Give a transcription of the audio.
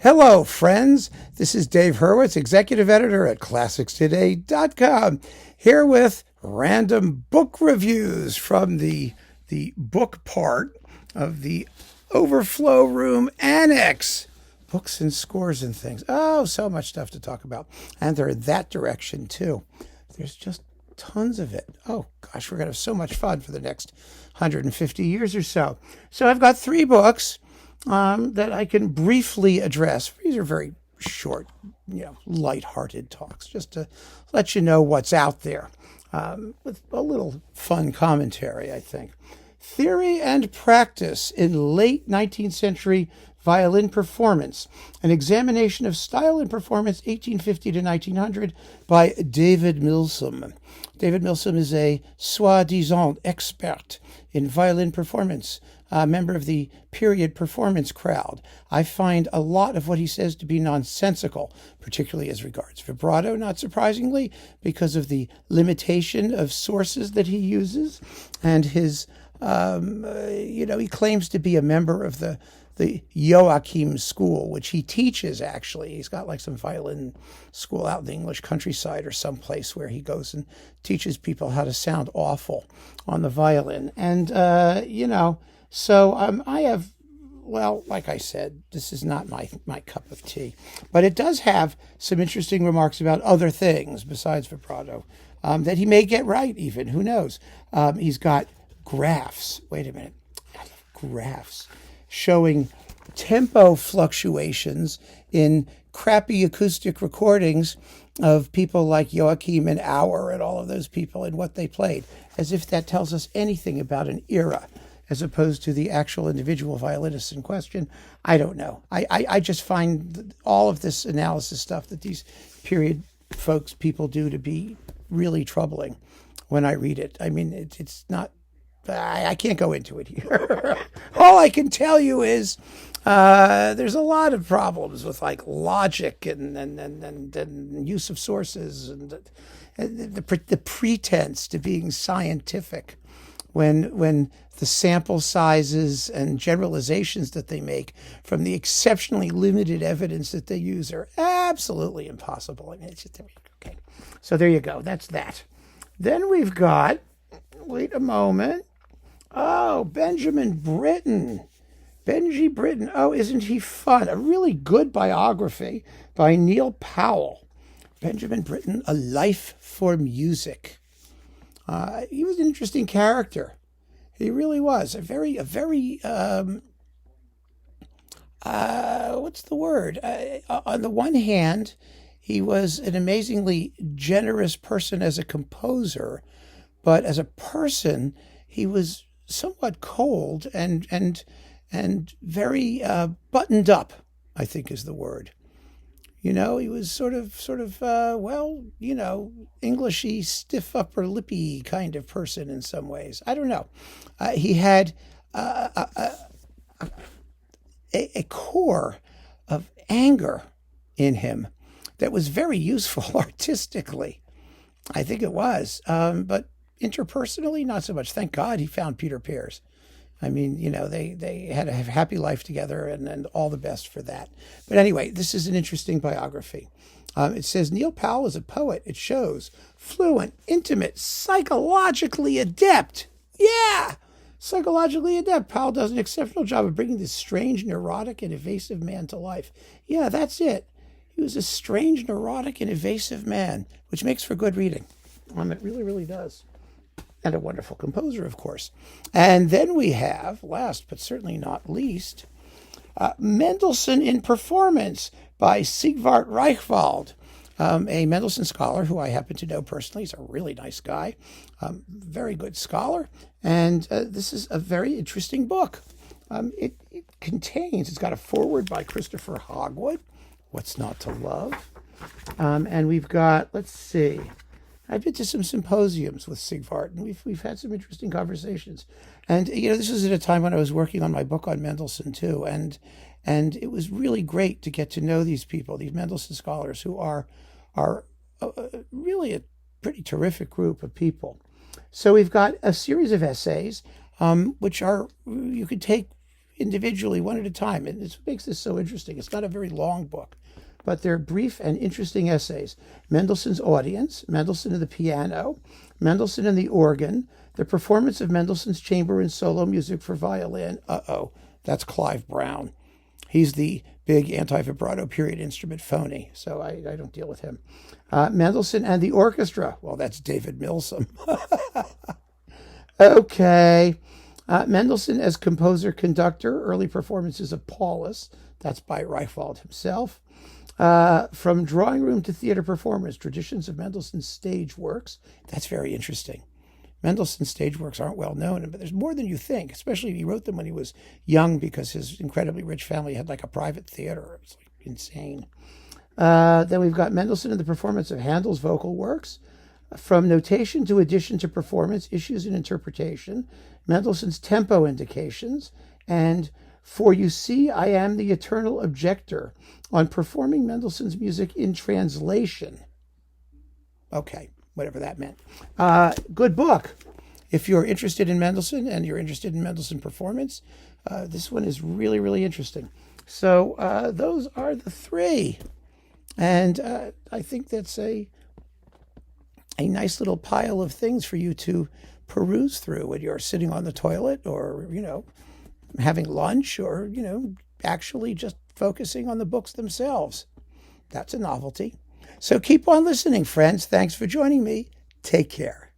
Hello, friends. This is Dave Hurwitz, executive editor at ClassicsToday.com, here with random book reviews from the book part of the Overflow Room Annex. Books and scores and things. Oh, so much stuff to talk about. And they're in that direction, too. There's just tons of it. Oh, gosh, we're going to have so much fun for the next 150 years or so. So I've got three books that I can briefly address. These are very short, lighthearted talks, just to let you know what's out there, with a little fun commentary, I think. Theory and Practice in Late 19th Century Violin Performance, an examination of style and performance 1850 to 1900 by David Mendelssohn. David Mendelssohn is a soi-disant expert in violin performance, a member of the period performance crowd. I find a lot of what he says to be nonsensical, particularly as regards vibrato, not surprisingly, because of the limitation of sources that he uses. And his, he claims to be a member of the Joachim School, which he teaches, actually. He's got like some violin school out in the English countryside or someplace where he goes and teaches people how to sound awful on the violin. And, so I have, like I said, this is not my cup of tea. But it does have some interesting remarks about other things besides vibrato that he may get right even. Who knows? He's got graphs. Wait a minute. I love graphs showing tempo fluctuations in crappy acoustic recordings of people like Joachim and Auer and all of those people and what they played, as if that tells us anything about an era, as opposed to the actual individual violinists in question. I don't know. I just find all of this analysis stuff that these period people do to be really troubling when I read it. I mean, it's not, I can't go into it here. All I can tell you is there's a lot of problems with like logic and use of sources and the pretense to being scientific when the sample sizes and generalizations that they make from the exceptionally limited evidence that they use are absolutely impossible. I mean, it's just, okay. So there you go. That's that. Then we've got, wait a moment. Oh, Benjamin Britten. Benji Britten. Oh, isn't he fun? A really good biography by Neil Powell. Benjamin Britten, A Life for Music. He was an interesting character. He really was. A very what's the word? On the one hand, he was an amazingly generous person as a composer, but as a person, he was somewhat cold and very buttoned up, I think is the word. He was sort of, Englishy, stiff upper lippy kind of person in some ways. I don't know. He had a core of anger in him that was very useful artistically. I think it was. But interpersonally, not so much. Thank God he found Peter Pears. I mean, they had a happy life together and all the best for that. But anyway, this is an interesting biography. It says, Neil Powell is a poet. It shows fluent, intimate, psychologically adept. Yeah, psychologically adept. Powell does an exceptional job of bringing this strange, neurotic, and evasive man to life. Yeah, that's it. He was a strange, neurotic, and evasive man, which makes for good reading. It really, really does. And a wonderful composer, of course. And then we have, last but certainly not least, Mendelssohn in Performance by Sigvart Reichwald, a Mendelssohn scholar who I happen to know personally. He's a really nice guy, very good scholar. And this is a very interesting book. It's got a foreword by Christopher Hogwood, What's Not to Love. And we've got, let's see, I've been to some symposiums with Sigvart, and we've had some interesting conversations. And this was at a time when I was working on my book on Mendelssohn too, and it was really great to get to know these people, these Mendelssohn scholars, who are really a pretty terrific group of people. So we've got a series of essays, which are you could take individually, one at a time. And this makes this so interesting. It's not a very long book, but they're brief and interesting essays. Mendelssohn's Audience, Mendelssohn and the Piano, Mendelssohn and the Organ, the performance of Mendelssohn's chamber and solo music for violin. That's Clive Brown. He's the big anti-vibrato period instrument phony, so I don't deal with him. Mendelssohn and the Orchestra. Well, that's David Milsom. Okay. Mendelssohn as composer-conductor, early performances of Paulus. That's by Reichwald himself. From drawing room to theater performance, traditions of Mendelssohn's stage works. That's very interesting. Mendelssohn's stage works aren't well known, but there's more than you think, especially he wrote them when he was young because his incredibly rich family had like a private theater. It's like insane. Then we've got Mendelssohn and the performance of Handel's vocal works. From notation to addition to performance, issues and interpretation, Mendelssohn's tempo indications, and For You See, I Am the Eternal Objector on performing Mendelssohn's music in translation. Okay, whatever that meant. Good book. If you're interested in Mendelssohn and you're interested in Mendelssohn performance, this one is really, really interesting. So those are the three. And I think that's a nice little pile of things for you to peruse through when you're sitting on the toilet or, having lunch or, actually just focusing on the books themselves. That's a novelty. So keep on listening, friends. Thanks for joining me. Take care.